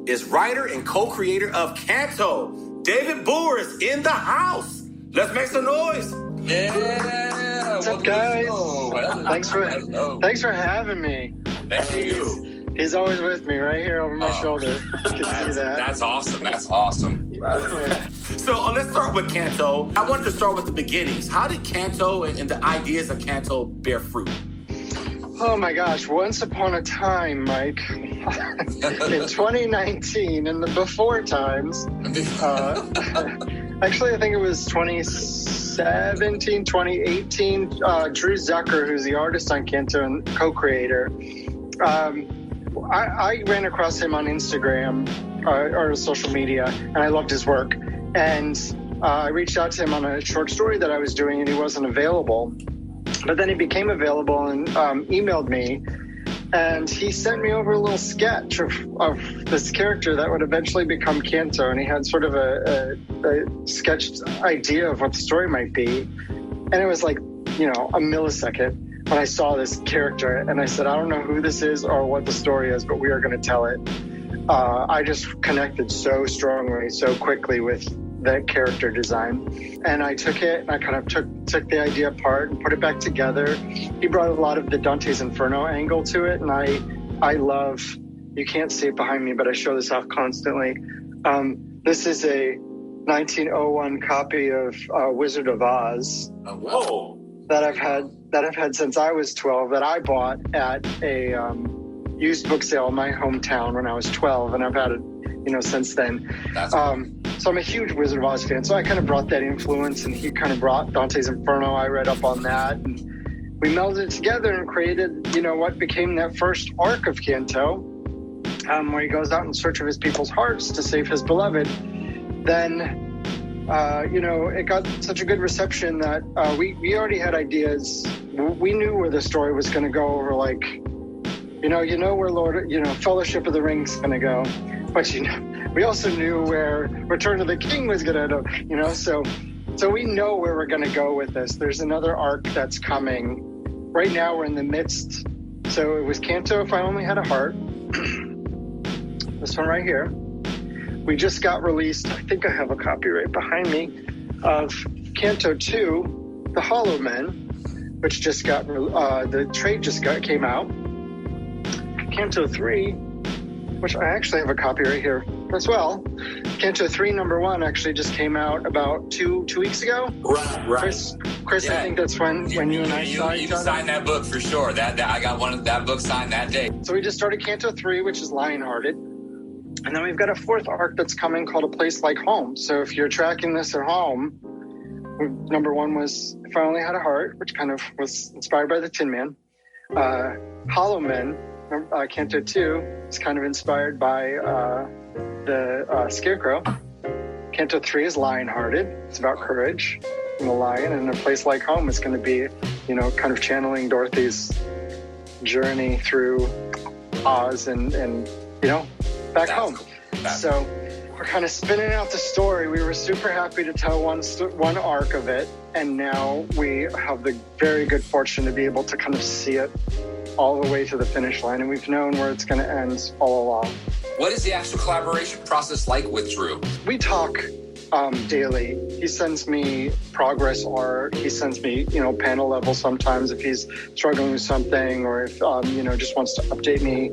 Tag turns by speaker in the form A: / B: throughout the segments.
A: is writer and co-creator of Canto. David Booher is in the house. Let's make some noise.
B: Yeah.
C: What's up, guys? Thanks for having me.
A: Thank you.
C: He's always with me right here over my shoulder. You can see that.
B: That's awesome. That's awesome.
A: So let's start with Canto. I wanted to start with the beginnings. How did Canto and the ideas of Canto bear fruit?
C: Oh my gosh, once upon a time, Mike, in 2019, in the before times, actually I think it was 2017, 2018, Drew Zucker, who's the artist on Canto and co-creator, I ran across him on Instagram or social media, and I loved his work. And I reached out to him on a short story that I was doing, and he wasn't available. But then he became available and emailed me, and he sent me over a little sketch of this character that would eventually become Canto. And he had sort of a sketched idea of what the story might be. And it was like, a millisecond when I saw this character, and I said, I don't know who this is or what the story is, but we are going to tell it. I just connected so strongly, so quickly with that character design. And I took it and I kind of took the idea apart and put it back together. He brought a lot of the Dante's Inferno angle to it. And I love, you can't see it behind me, but I show this off constantly. This is a 1901 copy of Wizard of Oz.
A: Whoa.
C: That I've had since I was 12, that I bought at a used book sale in my hometown when I was 12, and I've had it, since then. So I'm a huge Wizard of Oz fan. So I kind of brought that influence, and he kind of brought Dante's Inferno. I read up on that, and we melded it together and created, what became that first arc of Canto, where he goes out in search of his people's hearts to save his beloved. Then it got such a good reception that we already had ideas. We knew where the story was going to go over, like, where Fellowship of the Ring's going to go. But, we also knew where Return of the King was going to go, so we know where we're going to go with this. There's another arc that's coming. Right now we're in the midst. So it was Canto, If I Only Had a Heart. This one right here. We just got released, I think I have a copy right behind me, of Canto 2, The Hollow Men, which just got, the trade came out. Canto 3, which I actually have a copy right here as well. Canto 3, number 1, actually just came out about two weeks ago.
A: Right.
C: Chris, yeah. I think that's when you and I saw each other.
B: You signed that book for sure. That I got that book signed that day.
C: So we just started Canto 3, which is Lionhearted. And then we've got a fourth arc that's coming called A Place Like Home. So if you're tracking this at home, number 1 was If I Only Had a Heart, which kind of was inspired by the Tin Man. Hollow Men, Canto 2, is kind of inspired by the Scarecrow. Canto 3 is Lionhearted. It's about courage and the lion. And A Place Like Home is going to be, kind of channeling Dorothy's journey through Oz and back home. So we're kind of spinning out the story. We were super happy to tell one arc of it, and now we have the very good fortune to be able to kind of see it all the way to the finish line, and we've known where it's going to end all along.
B: What is the actual collaboration process like with Drew?
C: We talk daily. He sends me progress art. He sends me, panel level sometimes if he's struggling with something, or if, just wants to update me.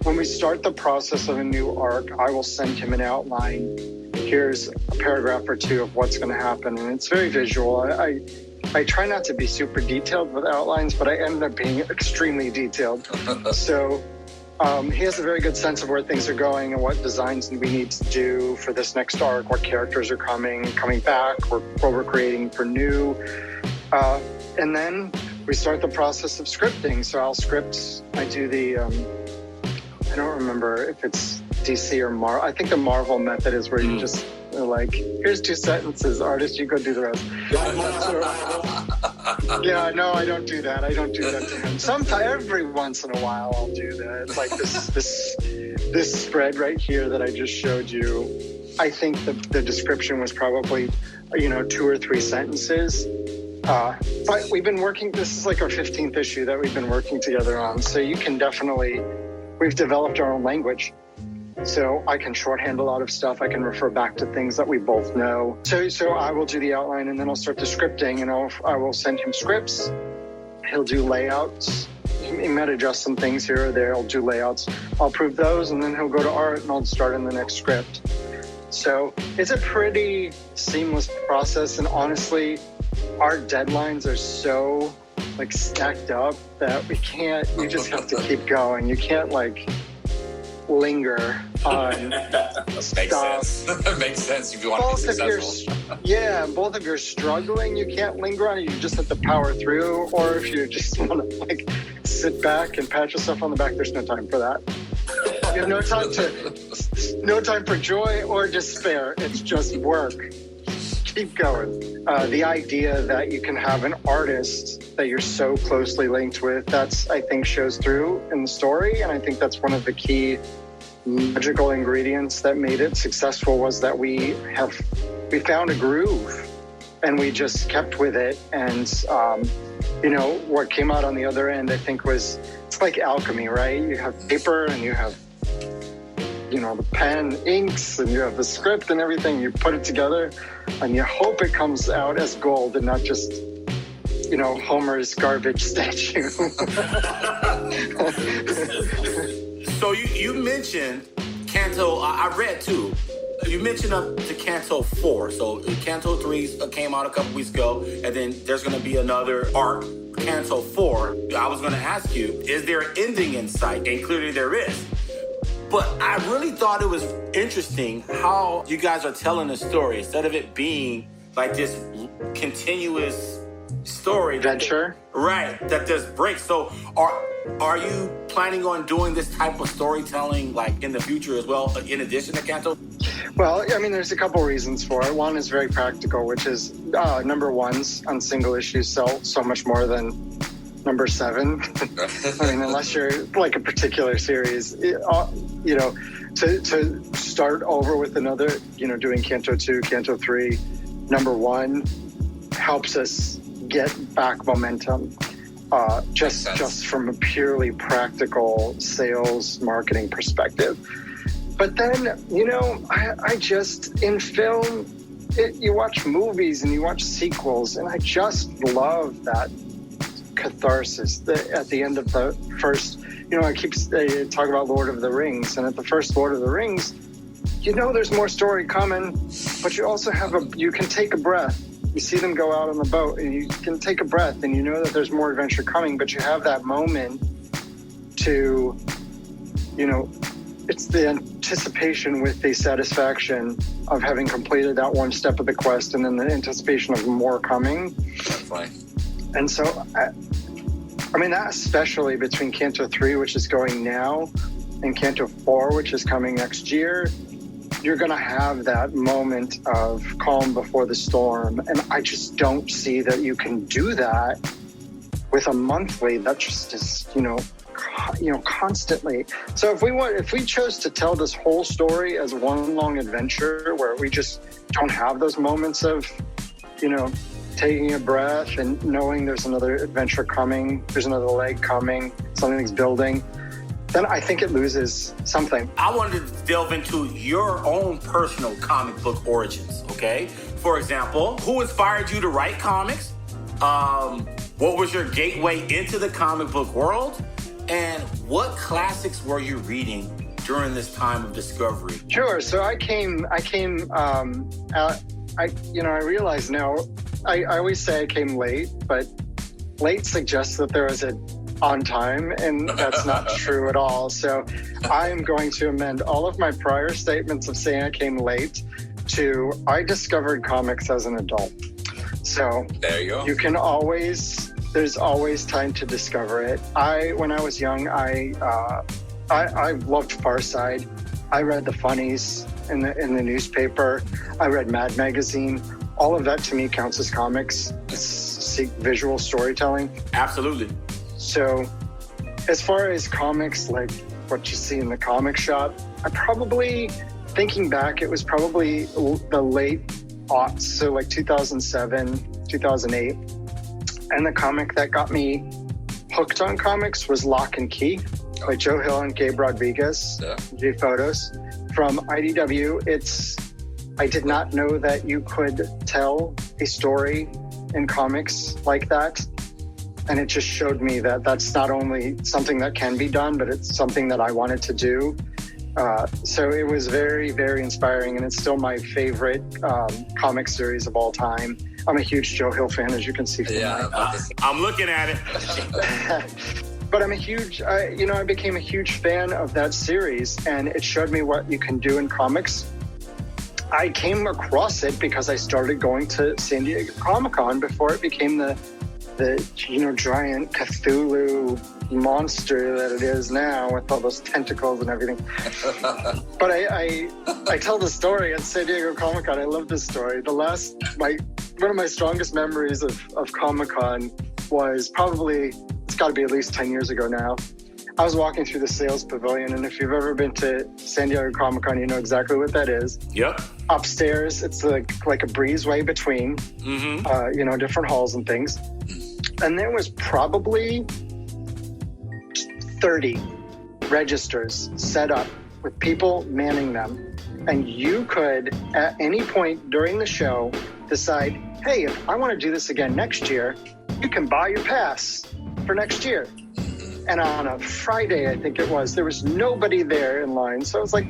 C: When we start the process of a new arc, I will send him an outline. Here's a paragraph or two of what's going to happen. And it's very visual. I try not to be super detailed with outlines, but I end up being extremely detailed. So he has a very good sense of where things are going and what designs we need to do for this next arc, what characters are coming back, what we're creating for new. And then we start the process of scripting. So I'll script. I do the... I don't remember if it's DC or Marvel. I think the Marvel method is where you just are like, here's 2 sentences, artist, you go do the rest. Yeah, no, I don't do that. I don't do that to him. Sometimes, every once in a while, I'll do that. It's like this spread right here that I just showed you. I think the description was probably, 2 or 3 sentences. But we've been working, this is like our 15th issue that we've been working together on. So you can definitely we've developed our own language. So I can shorthand a lot of stuff. I can refer back to things that we both know. So I will do the outline, and then I'll start the scripting, and I will send him scripts. He'll do layouts. He might adjust some things here or there. I'll do layouts. I'll approve those, and then he'll go to art, and I'll start in the next script. So it's a pretty seamless process, and honestly, our deadlines are so stacked up that you just have to keep going. You can't linger on
B: Makes
C: stuff.
B: sense. Makes sense if you want to be successful.
C: Both if you're struggling, you can't linger on it. You just have to power through. Or if you just want to sit back and pat yourself on the back, there's no time for that. You have no time for joy or despair. It's just work. Keep going. The idea that you can have an artist that you're so closely linked with, I think shows through in the story. And I think that's one of the key magical ingredients that made it successful, was that we found a groove and we just kept with it. And, what came out on the other end, I think it's like alchemy, right? You have paper and you have, the pen, inks, and you have the script and everything. You put it together and you hope it comes out as gold and not just, Homer's garbage statue.
A: So you mentioned Canto, I read too. You mentioned up to Canto 4. So Canto 3 came out a couple weeks ago, and then there's going to be another arc, Canto 4. I was going to ask you, is there an ending in sight? And clearly there is. But I really thought it was interesting how you guys are telling the story, instead of it being this continuous story.
C: Adventure.
A: Right, that there's breaks. So are you planning on doing this type of storytelling in the future as well, in addition to Canto?
C: Well, there's a couple reasons for it. One is very practical, which is number ones on single issues sell so much more than number 7. Unless you're a particular series, to start over with another, doing Canto 2, Canto 3, number 1 helps us get back momentum. Just from a purely practical sales marketing perspective. But then, I just, in film, you watch movies and you watch sequels, and I just love that catharsis at the end of the first, I keep talking about Lord of the Rings, and at the first Lord of the Rings, there's more story coming, but you also you can take a breath. You see them go out on the boat and you can take a breath, and you know that there's more adventure coming, but you have that moment to, it's the anticipation with the satisfaction of having completed that one step of the quest, and then the anticipation of more coming.
B: Definitely.
C: And so, that especially between Canto 3, which is going now, and Canto 4, which is coming next year, you're going to have that moment of calm before the storm. And I just don't see that you can do that with a monthly. That just is, constantly. So if we chose to tell this whole story as one long adventure where we just don't have those moments of, taking a breath and knowing there's another adventure coming, there's another leg coming, something's building, then I think it loses something.
A: I wanted to delve into your own personal comic book origins, okay? For example, who inspired you to write comics? What was your gateway into the comic book world? And what classics were you reading during this time of discovery?
C: Sure. So I realize now, I always say I came late, but late suggests that there was on time, and that's not true at all. So I am going to amend all of my prior statements of saying I came late to I discovered comics as an adult. So
B: there you go.
C: There's always time to discover it. When I was young, I loved Far Side. I read the funnies in the newspaper. I read Mad Magazine. All of that to me counts as comics. It's visual storytelling.
A: Absolutely.
C: So as far as comics, like what you see in the comic shop, thinking back, it was probably the late aughts, so like 2007, 2008. And the comic that got me hooked on comics was Lock and Key. by Joe Hill and Gabe Rodriguez, J Photos from IDW. I did not know that you could tell a story in comics like that. And it just showed me that that's not only something that can be done, but it's something that I wanted to do. So it was very, very inspiring, and it's still my favorite comic series of all time. I'm a huge Joe Hill fan, as you can see from
A: I'm looking at it.
C: But I'm a huge, I became a huge fan of that series, and it showed me what you can do in comics. I came across it because I started going to San Diego Comic-Con before it became the giant Cthulhu monster that it is now with all those tentacles and everything. But I tell the story at San Diego Comic-Con. I love this story. One of my strongest memories of Comic-Con was probably, it's got to be at least 10 years ago now. I was walking through the sales pavilion, and if you've ever been to San Diego Comic-Con, you know exactly what that is.
A: Yep.
C: Upstairs, it's like a breezeway between, different halls and things. And there was probably 30 registers set up with people manning them. And you could, at any point during the show, decide, hey, if I want to do this again next year, you can buy your pass for next year. And on a Friday, I think it was, there was nobody there in line. So I was like,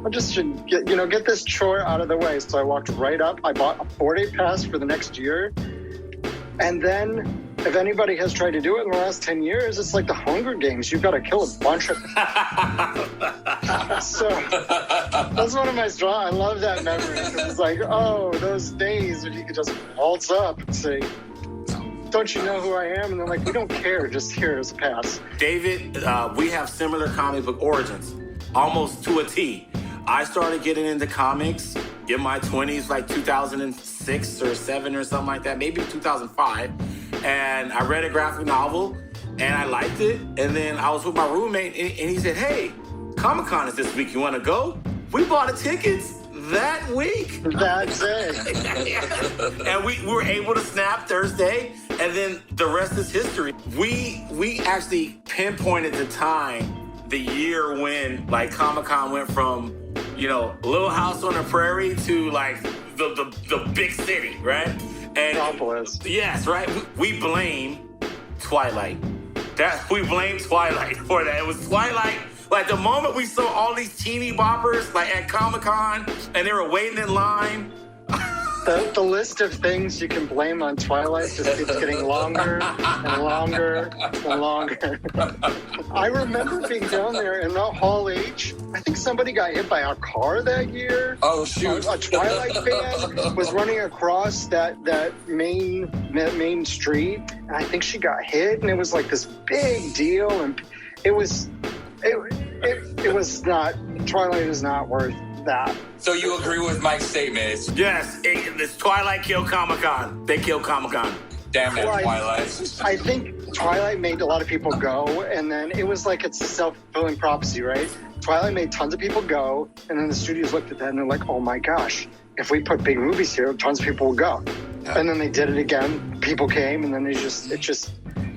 C: I just should get this chore out of the way. So I walked right up. I bought a 4-day pass for the next year. And then if anybody has tried to do it in the last 10 years, it's like the Hunger Games. You've got to kill a bunch of... So that's one of my I love that memory. It's like, those days when you could just waltz up and say, don't you know who I am? And they're like, we don't care. Just here's a pass.
A: David, we have similar comic book origins, almost to a T. I started getting into comics in my 20s, like 2006 or 7 or something like that, maybe 2005. And I read a graphic novel, and I liked it. And then I was with my roommate, and he said, hey, Comic-Con is this week. You want to go? We bought the tickets that week.
C: That's it.
A: And we were able to snap Thursday, and then the rest is history. We actually pinpointed the time, the year when like Comic-Con went from, Little House on the Prairie to like the big city, right? And
C: Metropolis.
A: Yes, right. We blame Twilight. We blame Twilight for that. It was Twilight. Like the moment we saw all these teeny boppers like at Comic-Con and they were waiting in line.
C: The list of things you can blame on Twilight just keeps getting longer and longer and longer. I remember being down there in the Hall H. I think somebody got hit by a car that year.
B: Oh, shoot.
C: A Twilight fan was running across that main street, and I think she got hit, and it was like this big deal, and it was not, Twilight is not worth that.
B: So you agree with Mike's statement?
A: Yes, it's Twilight killed Comic-Con. They killed Comic-Con.
B: Damn it, Twilight.
C: I think Twilight made a lot of people go, and then it was like it's a self-fulfilling prophecy, right? Twilight made tons of people go, and then the studios looked at that and they're like, oh my gosh, if we put big movies here, tons of people will go. Yeah. And then they did it again. People came, and then it just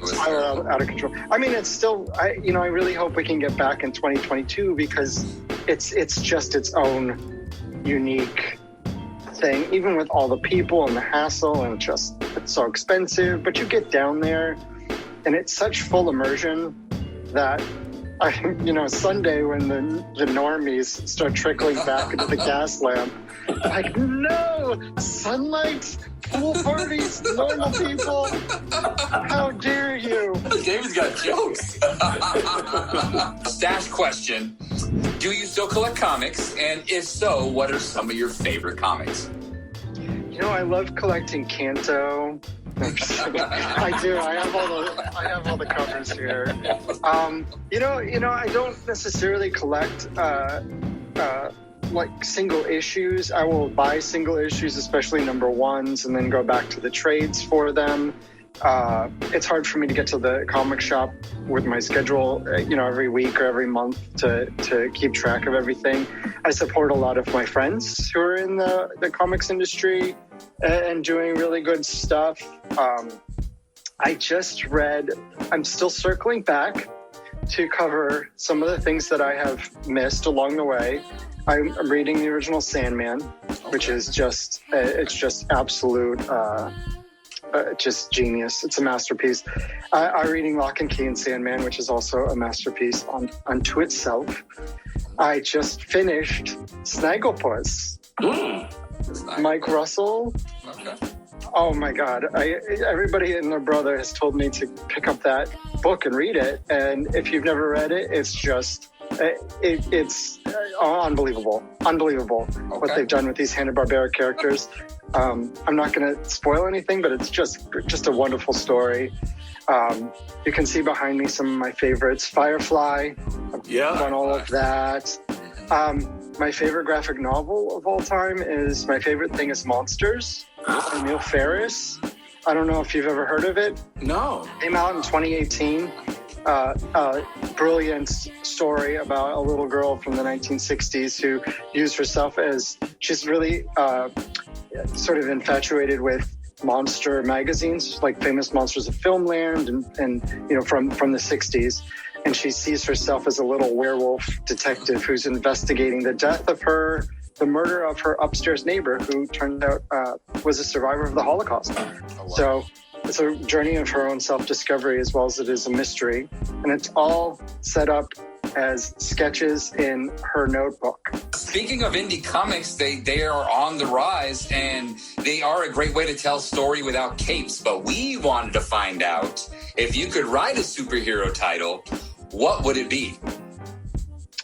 C: spiraled out of control. I mean, it's still, I really hope we can get back in 2022 because it's just its own unique thing, even with all the people and the hassle, and it's so expensive. But you get down there, and it's such full immersion that Sunday when the normies start trickling back into the gas lamp, like, no, sunlight, pool parties, normal people. How dare you?
B: David's got jokes. Stash question. Do you still collect comics? And if so, what are some of your favorite comics?
C: I love collecting Canto. I do. I have all the covers here. I don't necessarily collect like single issues. I will buy single issues, especially number ones, and then go back to the trades for them. It's hard for me to get to the comic shop with my schedule, every week or every month to keep track of everything. I support a lot of my friends who are in the comics industry and doing really good stuff. I just read, I'm still circling back to cover some of the things that I have missed along the way. I'm reading the original Sandman, which is just absolute, just genius. It's a masterpiece. I'm reading Lock and Key and Sandman, which is also a masterpiece unto itself. I just finished Snagglepuss. Mike Russell. Okay. Oh my God! Everybody and their brother has told me to pick up that book and read it. And if you've never read it, it's just it's unbelievable what they've done with these Hanna-Barbera characters. I'm not going to spoil anything, but it's just a wonderful story. You can see behind me some of my favorites. Firefly. I've done all of that. My favorite graphic novel of all time is My Favorite Thing is Monsters by Neil Ferris. I don't know if you've ever heard of it.
A: No.
C: Came out in 2018. Brilliant story about a little girl from the 1960s who used herself as, she's really sort of infatuated with monster magazines, like Famous Monsters of Filmland and you know, from the 60s. And she sees herself as a little werewolf detective who's investigating the death of the murder of her upstairs neighbor, who turned out was a survivor of the Holocaust. Oh, wow. So it's a journey of her own self-discovery as well as it is a mystery. And it's all set up as sketches in her notebook.
B: Speaking of indie comics, they are on the rise, and they are a great way to tell story without capes. But we wanted to find out, if you could write a superhero title, what would it be?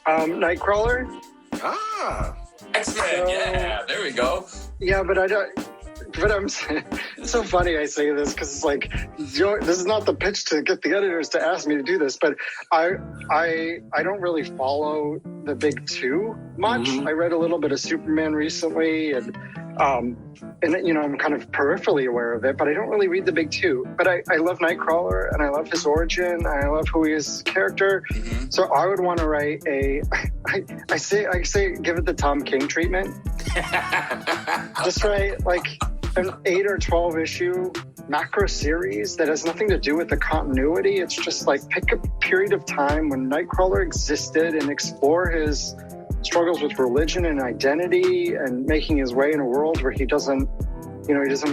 C: Nightcrawler.
B: X-Men, yeah, there we go.
C: Yeah, but I'm it's so funny I say this because it's like, this is not the pitch to get the editors to ask me to do this, but I don't really follow the big two much. Mm-hmm. I read a little bit of Superman recently, and you know, I'm kind of peripherally aware of it, but I don't really read the big two. But I love Nightcrawler, and I love his origin, and I love who he is as a character. Mm-hmm. So I would want to write I say give it the Tom King treatment. Just write like an 8 or 12 issue macro series that has nothing to do with the continuity. It's just like pick a period of time when Nightcrawler existed and explore his struggles with religion and identity and making his way in a world where he doesn't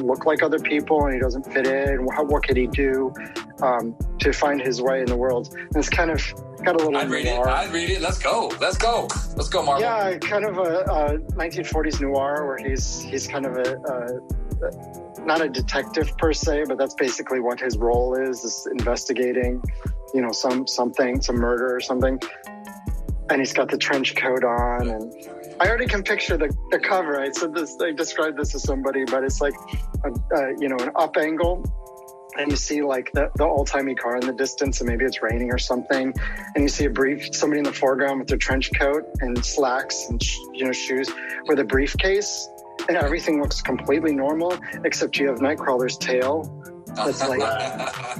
C: look like other people and he doesn't fit in. What could he do to find his way in the world? And it's kind of got a little
B: I'd read it. Let's go, Marvel.
C: Yeah, kind of a 1940s noir where he's kind of not a detective per se, but that's basically what his role is investigating, you know, some murder or something. And he's got the trench coat on, and I already can picture the cover. I described this to somebody, but it's like an up angle, and you see like the old-timey car in the distance, and maybe it's raining or something, and you see somebody in the foreground with their trench coat and slacks and shoes with a briefcase, and everything looks completely normal except you have Nightcrawler's tail that's like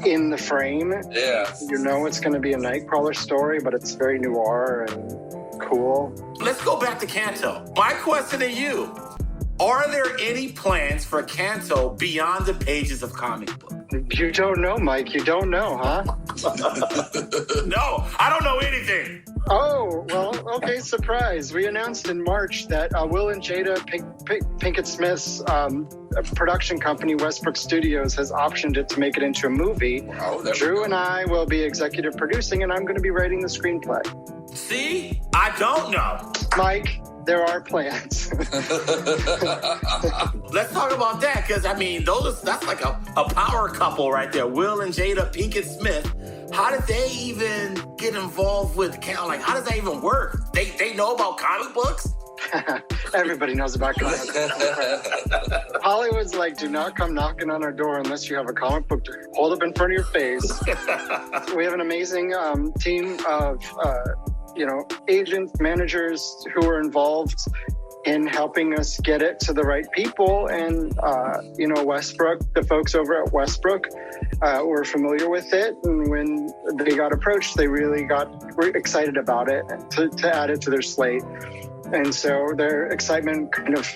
C: in the frame.
B: Yeah.
C: You know it's going to be a Nightcrawler story, but it's very noir and cool.
A: Let's go back to Canto. My question to you, are there any plans for Canto beyond the pages of comic book?
C: You don't know, Mike. You don't know, huh?
A: No, I don't know anything.
C: Oh, well, okay, surprise. We announced in March that Will and Jada Pinkett Smith's production company, Westbrook Studios, has optioned it to make it into a movie.
B: Oh,
C: Drew and I will be executive producing, and I'm going to be writing the screenplay.
A: See? I don't know.
C: Mike, there are plans.
A: Let's talk about that, because, I mean, that's like a power couple right there. Will and Jada Pinkett Smith. How did they even get involved with Canto? Like, how does that even work? They know about comic books?
C: Everybody knows about comic books. Hollywood's like, do not come knocking on our door unless you have a comic book to hold up in front of your face. We have an amazing team of agents, managers who are involved in helping us get it to the right people. And, Westbrook, the folks over at Westbrook were familiar with it. And when they got approached, they really were excited about it to add it to their slate. And so their excitement kind of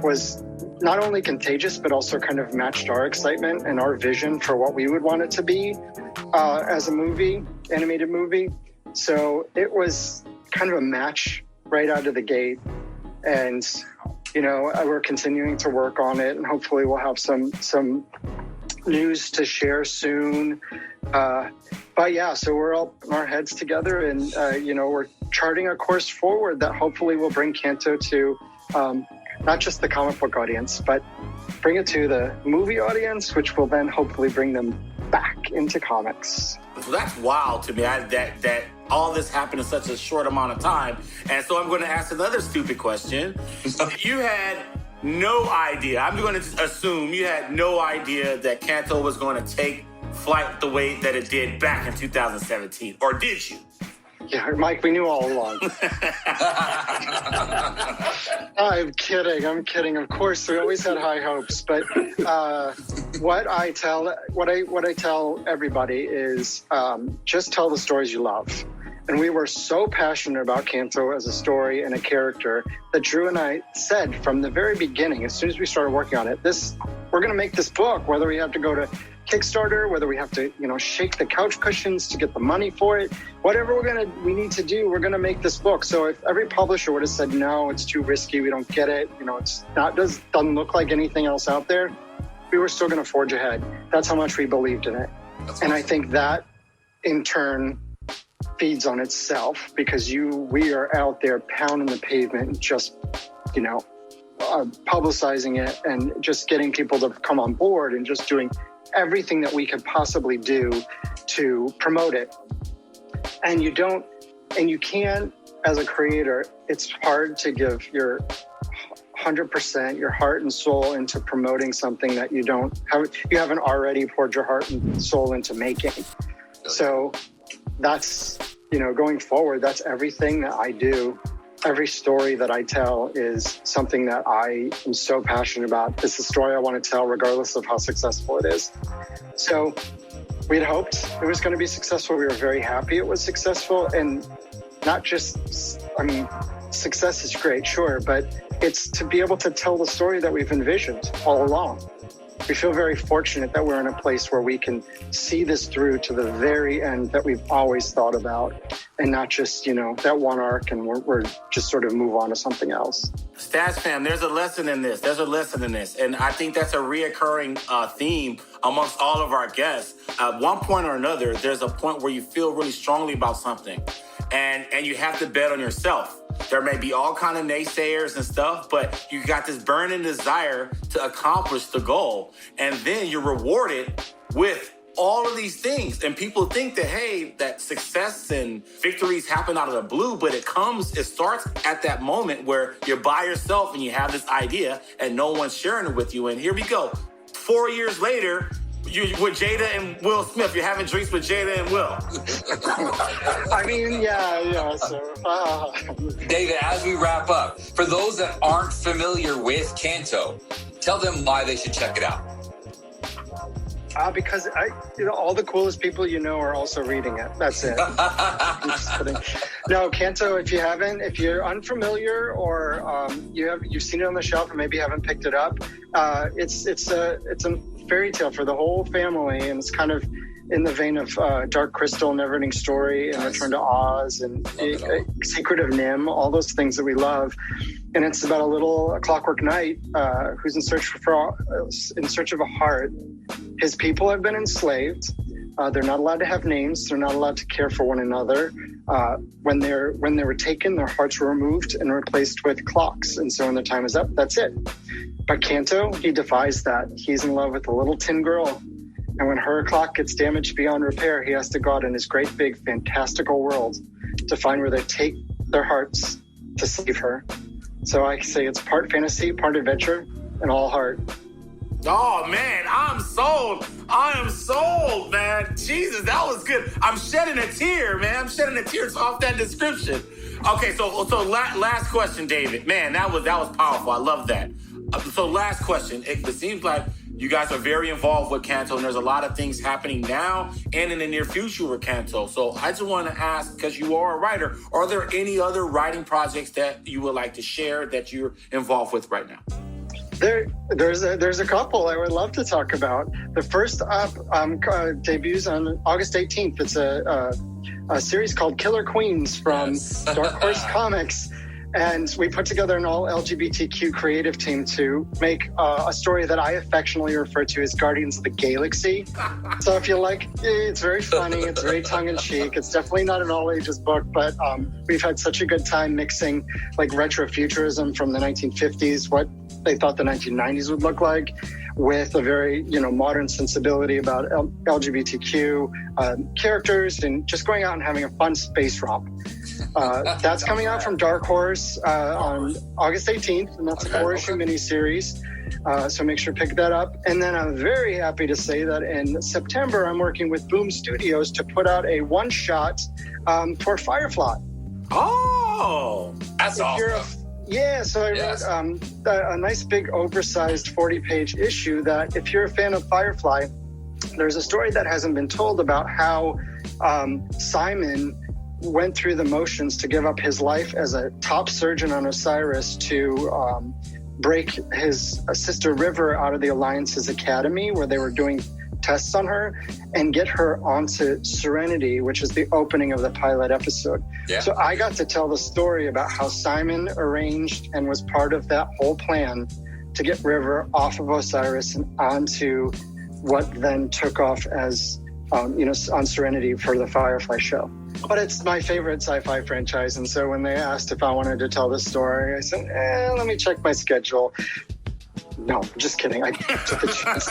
C: was not only contagious, but also kind of matched our excitement and our vision for what we would want it to be as a animated movie. So it was kind of a match right out of the gate. And, we're continuing to work on it, and hopefully we'll have some news to share soon. But yeah, so we're all putting our heads together, and, we're charting a course forward that hopefully will bring Canto to not just the comic book audience, but bring it to the movie audience, which will then hopefully bring them back into comics.
A: So that's wild to me, that all this happened in such a short amount of time. And so I'm going to ask another stupid question. You had no idea, I'm going to assume you had no idea that Canto was going to take flight the way that it did back in 2017, or did you?
C: Yeah, Mike, we knew all along. I'm kidding. Of course, we always had high hopes. But what I tell everybody is just tell the stories you love. And we were so passionate about Canto as a story and a character that Drew and I said from the very beginning, as soon as we started working on it, we're going to make this book, whether we have to go to Kickstarter, whether we have to, shake the couch cushions to get the money for it, whatever we need to do, we're going to make this book. So if every publisher would have said, no, it's too risky, we don't get it, doesn't look like anything else out there, we were still going to forge ahead. That's how much we believed in it. That's awesome. And I think that in turn feeds on itself, because we are out there pounding the pavement, just, publicizing it and just getting people to come on board and just doing everything that we could possibly do to promote it. And you can't, as a creator, it's hard to give your 100%, your heart and soul into promoting something that you haven't already poured your heart and soul into making. So that's, going forward, that's everything that I do. Every story that I tell is something that I am so passionate about. It's a story I want to tell regardless of how successful it is. So we'd hoped it was going to be successful. We were very happy it was successful. And not just, success is great, sure, but it's to be able to tell the story that we've envisioned all along. We feel very fortunate that we're in a place where we can see this through to the very end that we've always thought about, and not just, that one arc and we're just sort of move on to something else.
A: Stats fam, there's a lesson in this. And I think that's a reoccurring theme amongst all of our guests. At one point or another, there's a point where you feel really strongly about something, and you have to bet on yourself. There may be all kind of naysayers and stuff, but you got this burning desire to accomplish the goal. And then you're rewarded with all of these things. And people think that, hey, that success and victories happen out of the blue, but it starts at that moment where you're by yourself and you have this idea and no one's sharing it with you. And here we go. 4 years later, you with Jada and Will Smith. You're having drinks with Jada and Will.
C: Yeah. So,
B: David, as we wrap up, for those that aren't familiar with Canto, tell them why they should check it out.
C: Because all the coolest people are also reading it. That's it. I'm just kidding. No, Canto. If you're unfamiliar or you've seen it on the shelf and maybe haven't picked it up, it's a fairy tale for the whole family, and it's kind of in the vein of Dark Crystal, Neverending Story, and Return to Oz, and Secret of Nim, all those things that we love. And it's about a little Clockwork Knight who's in search of a heart. His people have been enslaved. They're not allowed to have names. They're not allowed to care for one another. When they were taken, their hearts were removed and replaced with clocks. And so when their time is up, that's it. But Canto, he defies that. He's in love with a little tin girl. And when her clock gets damaged beyond repair, he has to go out in his great, big, fantastical world to find where they take their hearts to save her. So I say it's part fantasy, part adventure, and all heart.
A: Oh, man, I'm sold. I am sold, man. Jesus, that was good. I'm shedding a tear, man. I'm shedding a tear off that description. Okay, so last question, David. Man, that was powerful. I love that. So last question. It seems like you guys are very involved with Canto, and there's a lot of things happening now and in the near future with Canto. So I just want to ask, because you are a writer, are there any other writing projects that you would like to share that you're involved with right now?
C: There's a couple I would love to talk about. The first up debuts on August 18th. It's a a series called Killer Queens from Dark Horse Comics. And we put together an all LGBTQ creative team to make a story that I affectionately refer to as Guardians of the Galaxy. So if you like, it's very funny, it's very tongue-in-cheek. It's definitely not an all-ages book, but we've had such a good time mixing like retrofuturism from the 1950s, what they thought the 1990s would look like, with a very, modern sensibility about LGBTQ characters and just going out and having a fun space romp. That's coming out from Dark Horse on August 18th, and that's a 4-issue miniseries. So make sure to pick that up. And then I'm very happy to say that in September, I'm working with Boom Studios to put out a one-shot for Firefly.
A: Oh,
B: that's awesome.
C: So I wrote a nice big oversized 40-page issue that if you're a fan of Firefly, there's a story that hasn't been told about how Simon went through the motions to give up his life as a top surgeon on Osiris to break his sister River out of the Alliance's academy where they were doing tests on her and get her onto Serenity, which is the opening of the pilot episode. Yeah. So I got to tell the story about how Simon arranged and was part of that whole plan to get River off of Osiris and onto what then took off as, on Serenity for the Firefly show. But it's my favorite sci-fi franchise, and so when they asked if I wanted to tell this story, I said, let me check my schedule. No, just kidding. I took a chance.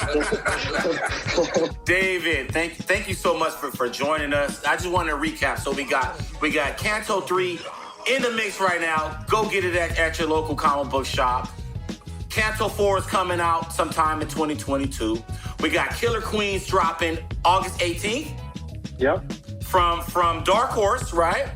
A: David, thank you so much for joining us. I just want to recap. So we got Canto 3 in the mix right now. Go get it at your local comic book shop. Canto 4 is coming out sometime in 2022. We got Killer Queens dropping August 18th.
C: Yep.
A: From Dark Horse, right?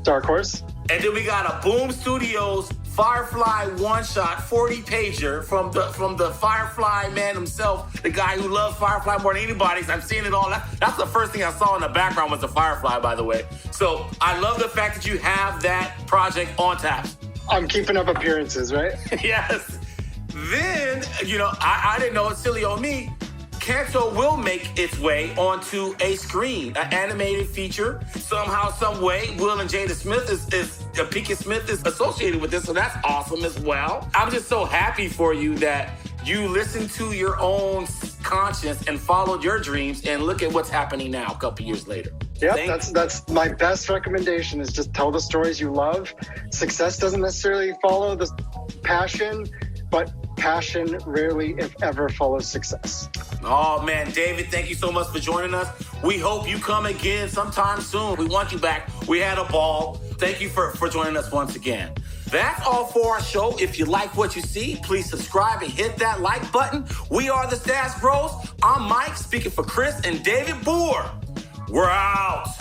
C: Dark Horse.
A: And then we got a Boom Studios Firefly one-shot 40-pager from the Firefly man himself, the guy who loves Firefly more than anybody. I'm seeing it all. That's the first thing I saw in the background was the Firefly, by the way. So I love the fact that you have that project on tap.
C: I'm keeping up appearances, right?
A: Yes. Then, I didn't know, it's silly on me. Canto will make its way onto a screen, an animated feature. Somehow, some way, Will and Jada Smith Pinkett Smith is associated with this, so that's awesome as well. I'm just so happy for you that you listened to your own conscience and followed your dreams, and look at what's happening now a couple years later.
C: Yep, that's my best recommendation is just tell the stories you love. Success doesn't necessarily follow the passion, but passion rarely, if ever, follows success.
A: Oh, man, David, thank you so much for joining us. We hope you come again sometime soon. We want you back. We had a ball. Thank you for joining us once again. That's all for our show. If you like what you see, please subscribe and hit that like button. We are the Stash Bros. I'm Mike, speaking for Chris and David Booher. We're out.